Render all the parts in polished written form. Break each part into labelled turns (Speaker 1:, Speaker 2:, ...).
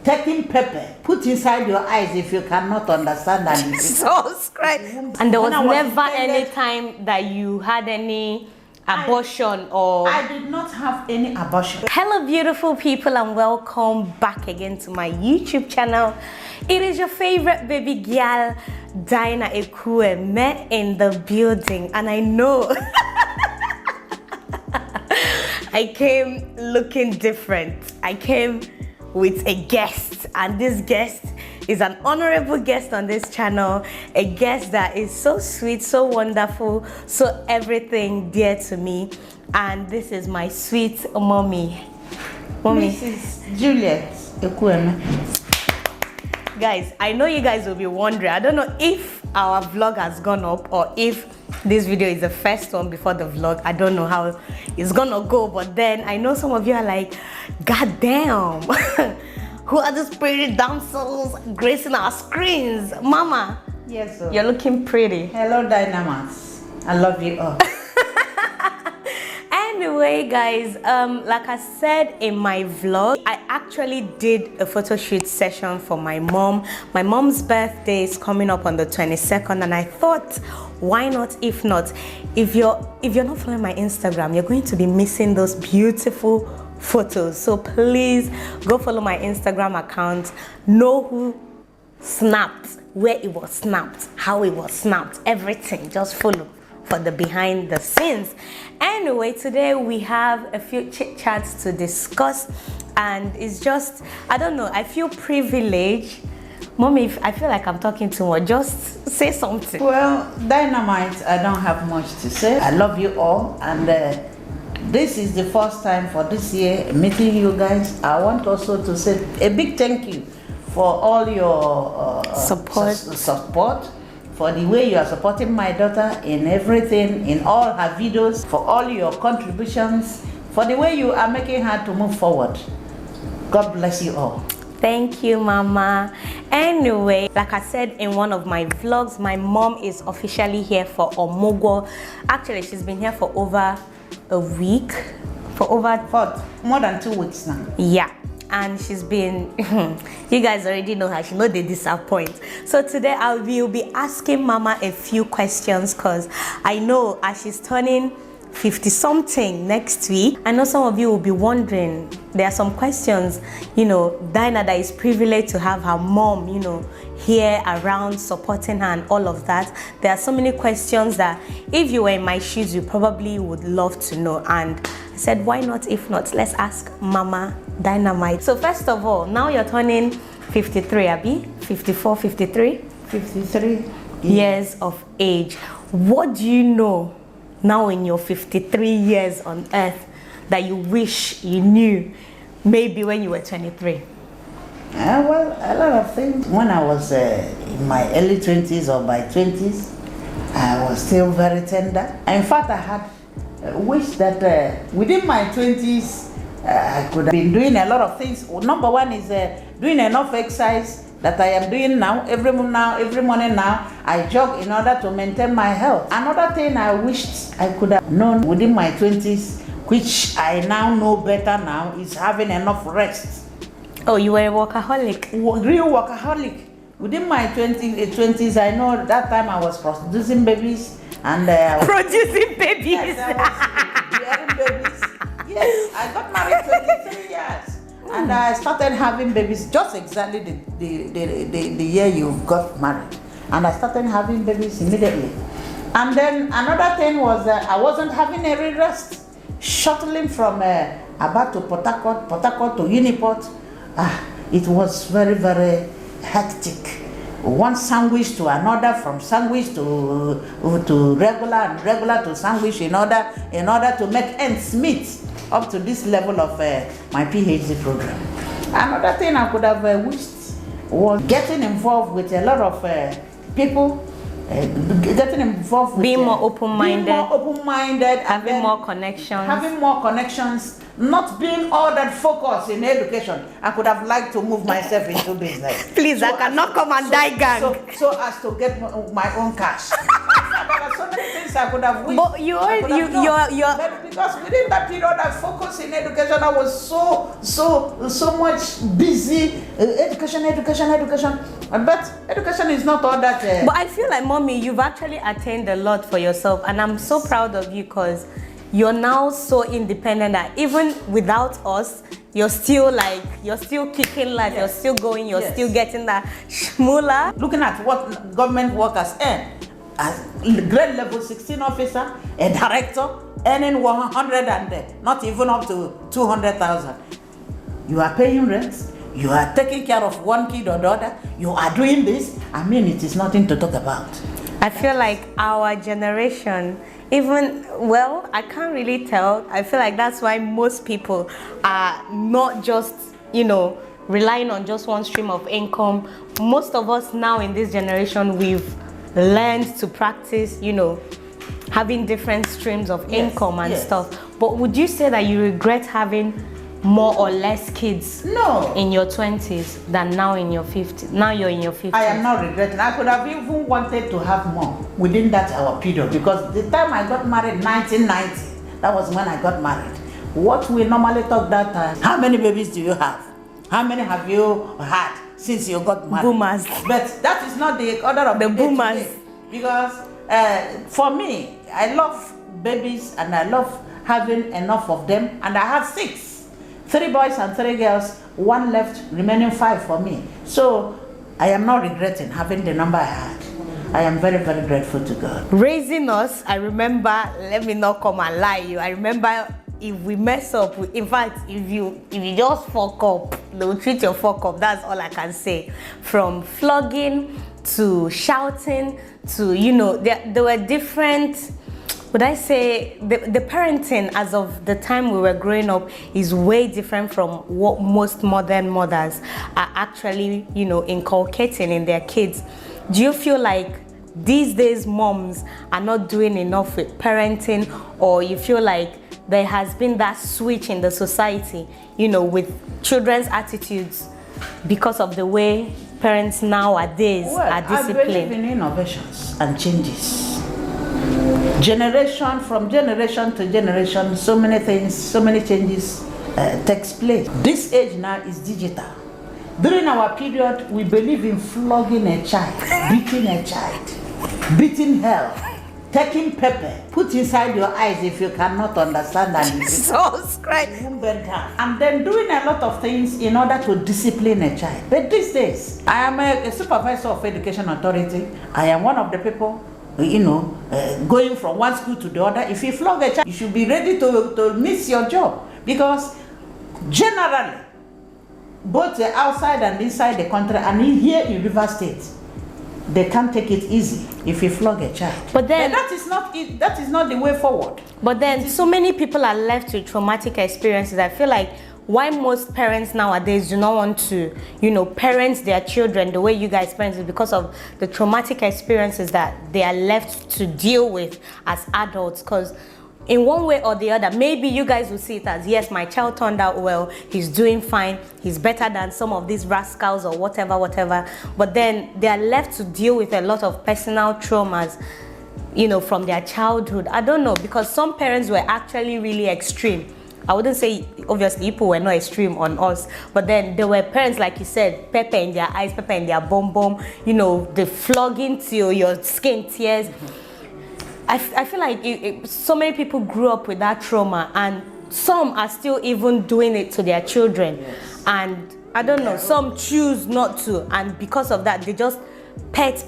Speaker 1: taking pepper, put inside your eyes if you cannot understand that.
Speaker 2: Jesus Christ. And there was never any time that you had any abortion or...
Speaker 1: I did not have any abortion.
Speaker 2: Hello beautiful people and welcome back again to my YouTube channel. It is your favorite baby girl, Dyna Ekwueme in the building, and I know I came looking different. I came with a guest, and this guest is an honorable guest on this channel, a guest that is so sweet, so wonderful, so everything dear to me, and this is my sweet mommy.
Speaker 1: Mrs. Juliet Ekwueme.
Speaker 2: Guys, I know you guys will be wondering, I don't know if our vlog has gone up or if this video is the first one before the vlog. I don't know how it's gonna go, but then I know some of you are like, god damn, who are these pretty damsels gracing our screens? Mama,
Speaker 1: Yes, sir.
Speaker 2: you're looking pretty.
Speaker 1: Hello, Dynamite. I love you all.
Speaker 2: Anyway, guys, like I said in my vlog, I actually did a photo shoot session for my mom. My mom's birthday is coming up on the 22nd, and I thought, why not? If not, if you're not following my Instagram, you're going to be missing those beautiful photos. So please go follow my Instagram account, know who snapped, where it was snapped, how it was snapped, everything. Just follow for the behind the scenes. Anyway, today we have a few chit chats to discuss, and it's just, I don't know, I feel privileged. Mommy, I feel like I'm talking too much. Just say something.
Speaker 1: Well, Dynamite, I don't have much to say. I love you all, and this is the first time for this year meeting you guys. I want also to say a big thank you for all your support, for the way you are supporting my daughter in everything, in all her videos, for all your contributions, for the way you are making her to move forward. God bless you all.
Speaker 2: Thank you, Mama. Anyway, like I said in one of my vlogs, my mom is officially here for Omugwo. Actually, she's been here for over a week, for
Speaker 1: more than 2 weeks now.
Speaker 2: Yeah, and she's been you guys already know her, she know they disappoint. So today I will be asking Mama a few questions, because I know as she's turning 50 something next week, I know some of you will be wondering, there are some questions, you know, Dyna that is privileged to have her mom, you know, here around supporting her and all of that. There are so many questions that if you were in my shoes, you probably would love to know, and I said, why not? If not, let's ask Mama Dynamite. So first of all, now you're turning 53, Abby, 54, 53?
Speaker 1: 53
Speaker 2: years of age. What do you know now in your 53 years on earth that you wish you knew maybe when you were 23?
Speaker 1: Well, a lot of things. When I was in my early 20s or my 20s, I was still very tender. In fact, I had wished that within my 20s, I could have been doing a lot of things. Number one is doing enough exercise that I am doing now. Every morning now, I jog in order to maintain my health. Another thing I wished I could have known within my 20s, which I now know better now, is having enough rest.
Speaker 2: Oh, you were a workaholic.
Speaker 1: Real workaholic. Within my 20s, I know that time I was producing babies, and
Speaker 2: producing babies.
Speaker 1: Yes, I was bearing babies. Yes, I got married 23 years. And I started having babies just exactly the year you got married. And I started having babies immediately. And then another thing was that I wasn't having a real rest. Shuttling from Aba to Port Harcourt to Uniport, it was very, very hectic. One sandwich to another, from sandwich to regular, and regular to sandwich in order to make ends meet up to this level of my PhD program. Another thing I could have wished was getting involved with a lot of people, getting involved with
Speaker 2: being more open-minded,
Speaker 1: having more connections, not being all that focused in education. I could have liked to move myself into business.
Speaker 2: Please, I cannot come and die gang.
Speaker 1: So as to get my own cash. There are so many things I could have wished.
Speaker 2: But you're
Speaker 1: But because within that period, I focused in education. I was so much busy. Education. But education is not all that.
Speaker 2: But I feel like, mommy, you've actually attained a lot for yourself, and I'm so proud of you because you're now so independent that even without us, you're still kicking life,
Speaker 1: Yes.
Speaker 2: you're still going, you're
Speaker 1: Yes.
Speaker 2: still getting that shmula.
Speaker 1: Looking at what government workers earn, as grade level 16 officer, a director, earning 100 and not even up to 200,000. You are paying rent, you are taking care of one kid or the other, you are doing this. I mean, it is nothing to talk about.
Speaker 2: I feel like our generation, I can't really tell. I feel like that's why most people are not just, relying on just one stream of income. Most of us now in this generation, we've learned to practice, having different streams of income and stuff. But would you say that you regret having more or less kids in your 20s than now in your 50s? Now you're in your 50s.
Speaker 1: I am not regretting. I could have even wanted to have more within that our period, because the time I got married, 1990, that was when I got married. What we normally talk that time, how many babies do you have? How many have you had since you got married?
Speaker 2: Boomers.
Speaker 1: But that is not the order of
Speaker 2: The
Speaker 1: day
Speaker 2: boomers.
Speaker 1: today. Because for me, I love babies and I love having enough of them, and I have 6. 3 boys and 3 girls, 1 left, remaining 5 for me. So I am not regretting having the number I had. I am very, very grateful to God.
Speaker 2: Raising us, I remember, let me not come and lie you, I remember if we mess up, in fact, if you just fuck up, they will treat your fuck up. That's all I can say. From flogging to shouting to, there were different. Would I say the parenting as of the time we were growing up is way different from what most modern mothers are actually, inculcating in their kids. Do you feel like these days moms are not doing enough with parenting, or you feel like there has been that switch in the society, with children's attitudes because of the way parents nowadays are disciplined?
Speaker 1: I believe in innovations and changes. From generation to generation, so many things, so many changes takes place. This age now is digital. During our period, we believe in flogging a child, beating hell, taking pepper, put inside your eyes if you cannot understand and and then doing a lot of things in order to discipline a child. But these days, I am a supervisor of education authority. I am one of the people going from one school to the other. If you flog a child, you should be ready to miss your job, because generally, both the outside and inside the country, and here in River State, they can't take it easy if you flog a child. But that is not it. That is not the way forward.
Speaker 2: But then so many people are left with traumatic experiences. I feel like why most parents nowadays do not want to, parent their children the way you guys parent is because of the traumatic experiences that they are left to deal with as adults. Because in one way or the other, maybe you guys will see it as, yes, my child turned out well, he's doing fine, he's better than some of these rascals or whatever. But then they are left to deal with a lot of personal traumas, from their childhood. I don't know, because some parents were actually really extreme. I wouldn't say, obviously, people were not extreme on us, but then there were parents, like you said, pepper in their eyes, pepper in their bum, the flogging till your skin tears. I feel like so many people grew up with that trauma, and some are still even doing it to their children. Yes. And I don't know, some choose not to, and because of that, they just pet,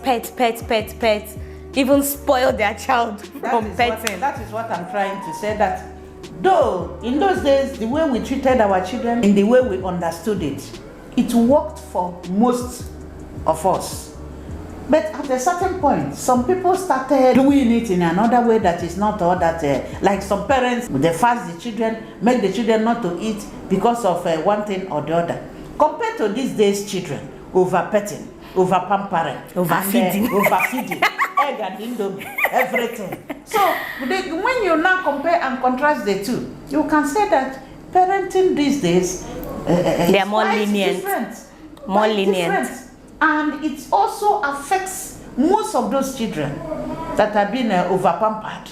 Speaker 2: even spoil their child from petting.
Speaker 1: That is what I'm trying to say, that though in those days, the way we treated our children and the way we understood it, it worked for most of us. But at a certain point, some people started doing it in another way that is not all that, like some parents, they fast the children, make the children not to eat because of one thing or the other. Compared to these days children, over-petting, over-pampering,
Speaker 2: overfeeding,
Speaker 1: egg and indomie, everything. So when you now compare and contrast the two, you can say that parenting these days
Speaker 2: they are more lenient.
Speaker 1: And it also affects most of those children. that have been over-pampered.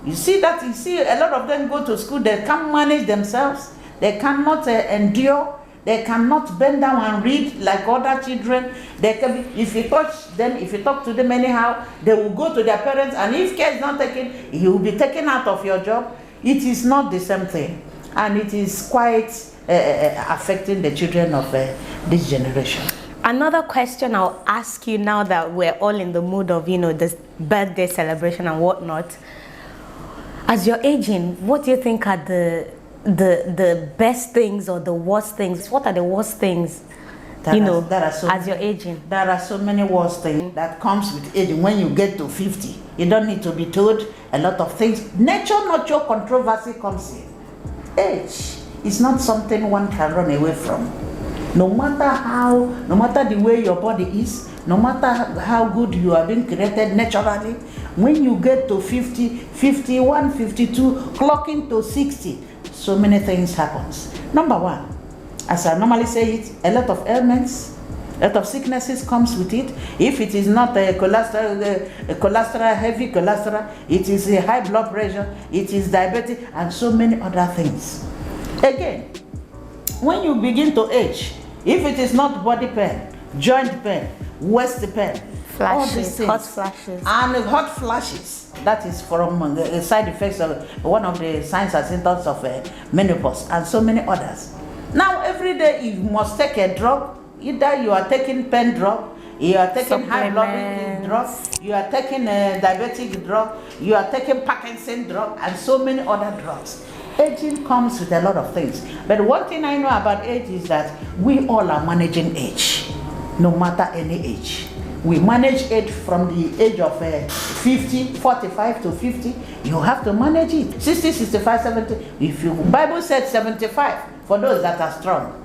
Speaker 1: You see a lot of them go to school, they can't manage themselves, they cannot endure, they cannot bend down and read like other children. They can be, if you touch them, if you talk to them anyhow, they will go to their parents, and if care is not taken, you will be taken out of your job. It is not the same thing, and it is quite affecting the children of this generation.
Speaker 2: Another question I'll ask you now that we're all in the mood of, this birthday celebration and whatnot. As you're aging, what do you think are the best things or the worst things? What are the worst things, as you're aging?
Speaker 1: There are so many worst things that comes with aging. When you get to 50, you don't need to be told a lot of things. Nature controversy comes in. Age is not something one can run away from. No matter the way your body is, no matter how good you are being created naturally, when you get to 50, 51, 52, clocking to 60, so many things happens. Number one, as I normally say it, a lot of ailments, a lot of sicknesses comes with it. If it is not a cholesterol, heavy cholesterol, it is a high blood pressure, it is diabetes, and so many other things. Again, when you begin to age, if it is not body pain, joint pain, waist pain,
Speaker 2: flashes, hot flashes,
Speaker 1: and hot flashes, that is from the side effects of one of the signs and symptoms of menopause, and so many others. Now every day you must take a drug. Either you are taking pain drug, you are taking high blood drug, you are taking a diabetic drug, you are taking Parkinson drug, and so many other drugs. Aging comes with a lot of things. But one thing I know about age is that we all are managing age, no matter any age. We manage age from the age of 50, 45 to 50. You have to manage it. 60, 65, 70. If you Bible said 75 for those that are strong.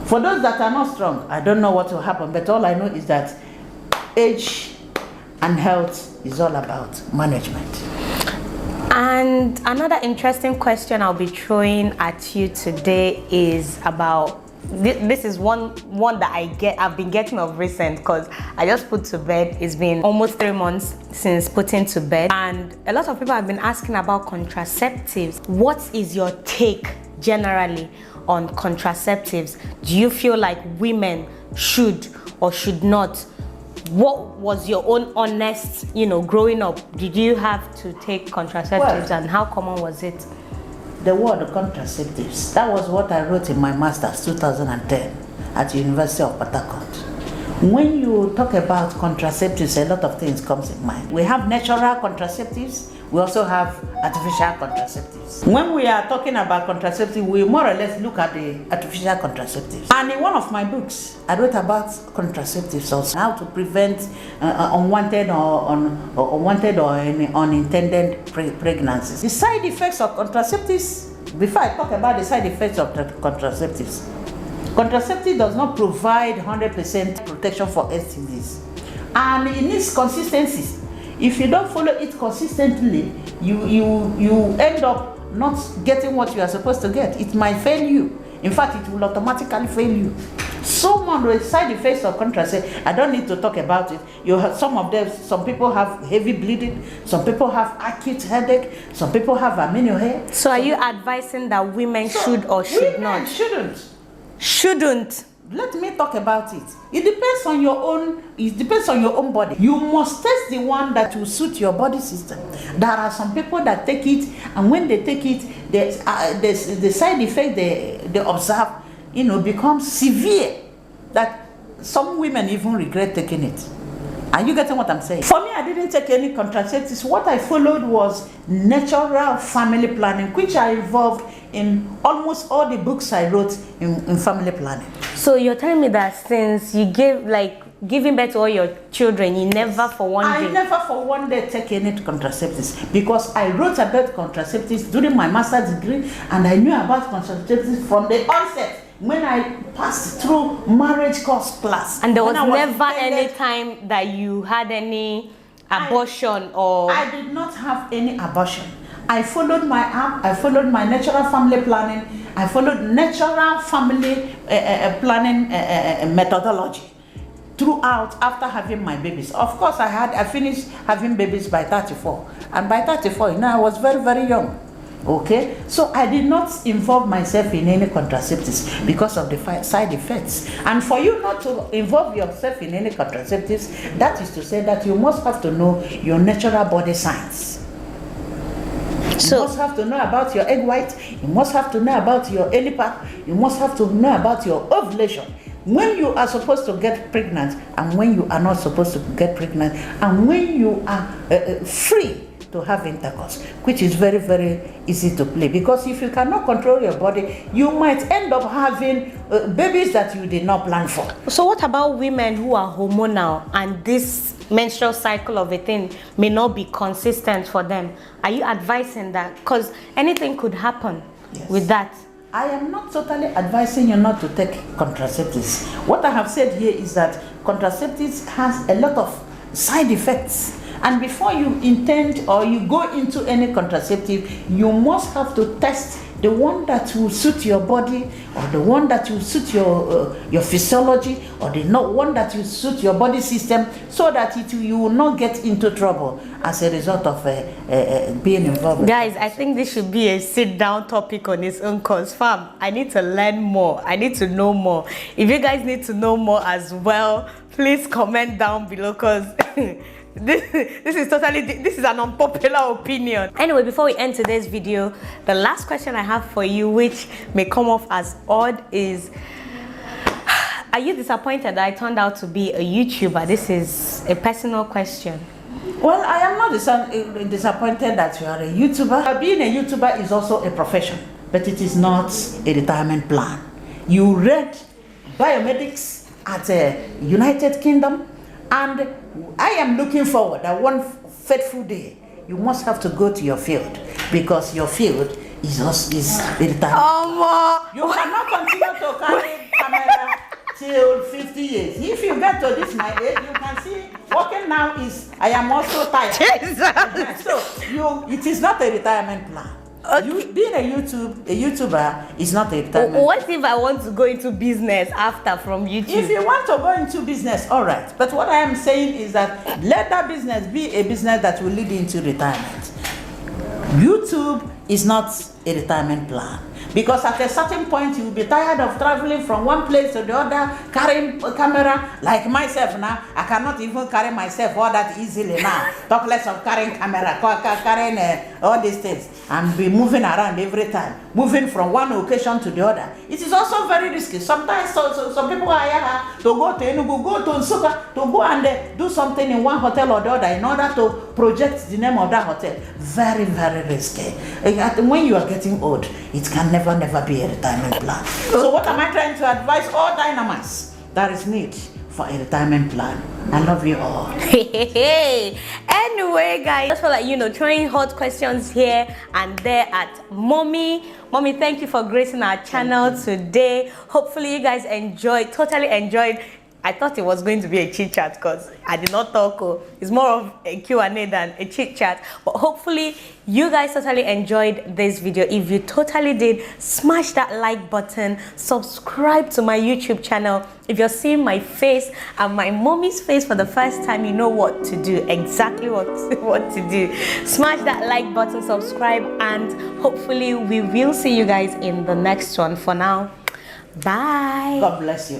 Speaker 1: For those that are not strong, I don't know what will happen, but all I know is that age and health is all about management.
Speaker 2: And another interesting question I'll be throwing at you today is about, this is one that I've been getting of recent, because I just put to bed. It's been almost 3 months since putting to bed, and a lot of people have been asking about contraceptives. What is your take generally on contraceptives? Do you feel like women should or should not? What was your own honest, growing up? Did you have to take contraceptives, and how common was it?
Speaker 1: The word contraceptives, that was what I wrote in my master's 2010 at the University of Port Harcourt. When you talk about contraceptives, a lot of things comes in mind. We have natural contraceptives, we also have artificial contraceptives. When we are talking about contraceptives, we more or less look at the artificial contraceptives. And in one of my books, I wrote about contraceptives also, how to prevent unwanted or any unintended pregnancies. The side effects of contraceptives, before I talk about the side effects of contraceptives, contraceptive does not provide 100% protection for STDs, and it needs consistency. If you don't follow it consistently, you end up not getting what you are supposed to get. It might fail you. In fact, it will automatically fail you. Some of the side effects of contraceptive, I don't need to talk about it. Some people have heavy bleeding, some people have acute headache, some people have amenorrhea.
Speaker 2: So are you advising that women should or should not? Shouldn't.
Speaker 1: Let me talk about it. It depends on your own body. You must test the one that will suit your body system. There are some people that take it, and when they take it, the side effect they observe, becomes severe, that some women even regret taking it. Are you getting what I'm saying? For me, I didn't take any contraceptives. What I followed was natural family planning, which I involved in almost all the books I wrote in family planning.
Speaker 2: So you're telling me that since you giving birth to all your children, you never for one day take any contraceptives, because I wrote about contraceptives during my master's degree, and I knew about contraceptives from the onset. When I passed through marriage course class. And there was never any time that you had any abortion or...
Speaker 1: I did not have any abortion. I followed my I followed my natural family planning. I followed natural family planning methodology. throughout after having my babies. Of course, I finished having babies by 34, and by 34, I was very, very young. Okay, so I did not involve myself in any contraceptives because of the side effects. And for you not to involve yourself in any contraceptives, that is to say that you must have to know your natural body signs. You must have to know about your egg white. You must have to know about your early part. You must have to know about your ovulation. When you are supposed to get pregnant and when you are not supposed to get pregnant, and when you are free to have intercourse, which is very, very easy to play. Because if you cannot control your body, you might end up having babies that you did not plan for.
Speaker 2: So what about women who are hormonal and this menstrual cycle of a thing may not be consistent for them? Are you advising that? Because anything could happen with that.
Speaker 1: I am not totally advising you not to take contraceptives. What I have said here is that contraceptives has a lot of side effects. And before you intend or you go into any contraceptive, you must have to test the one that will suit your body, or the one that will suit your physiology, or the one that will suit your body system, so that you will not get into trouble as a result of being involved.
Speaker 2: Guys, I think this should be a sit-down topic on its own, cause fam, I need to learn more. I need to know more. If you guys need to know more as well, please comment down below, cause this is an unpopular opinion. Anyway, before we end today's video, the last question I have for you, which may come off as odd, is are you disappointed that I turned out to be a YouTuber? This is a personal question.
Speaker 1: Well, I am not disappointed that you are a YouTuber. Being a YouTuber is also a profession, but it is not a retirement plan. You read biomedics at the United Kingdom, and I am looking forward that one fateful day you must have to go to your field, because your field is retirement. You cannot continue to carry camera till 50 years. If you get to this my age, you can see walking now is, I am also tired. So it is not a retirement plan. Okay. Being a YouTuber is not a retirement.
Speaker 2: What if I want to go into business after from YouTube?
Speaker 1: If you want to go into business, all right. But what I am saying is that let that business be a business that will lead into retirement. YouTube is not a retirement plan. Because at a certain point, you will be tired of traveling from one place to the other, carrying a camera. Like myself now, I cannot even carry myself all that easily now. Talk less of carrying camera, carrying all these things, and be moving around every time, moving from one location to the other. It is also very risky. Sometimes some people hire to go to Enugu, go to Nsukka, to go and do something in one hotel or the other in order to project the name of that hotel. Very, very risky. When you are getting old, it can never be a retirement plan. So what am I trying to advise all dynamites? There is need for a retirement plan. I love you all.
Speaker 2: Anyway, guys, just feel like, throwing hot questions here and there at Mommy. Mommy, thank you for gracing our channel today. Hopefully you guys totally enjoyed. I thought it was going to be a chit chat because I did not talk. It's more of a Q&A than a chit chat. But hopefully you guys totally enjoyed this video. If you totally did, smash that like button, subscribe to my YouTube channel. If you're seeing my face and my mommy's face for the first time, you know what to do, exactly what to do. Smash that like button, subscribe, and hopefully we will see you guys in the next one. For now, bye.
Speaker 1: God bless you.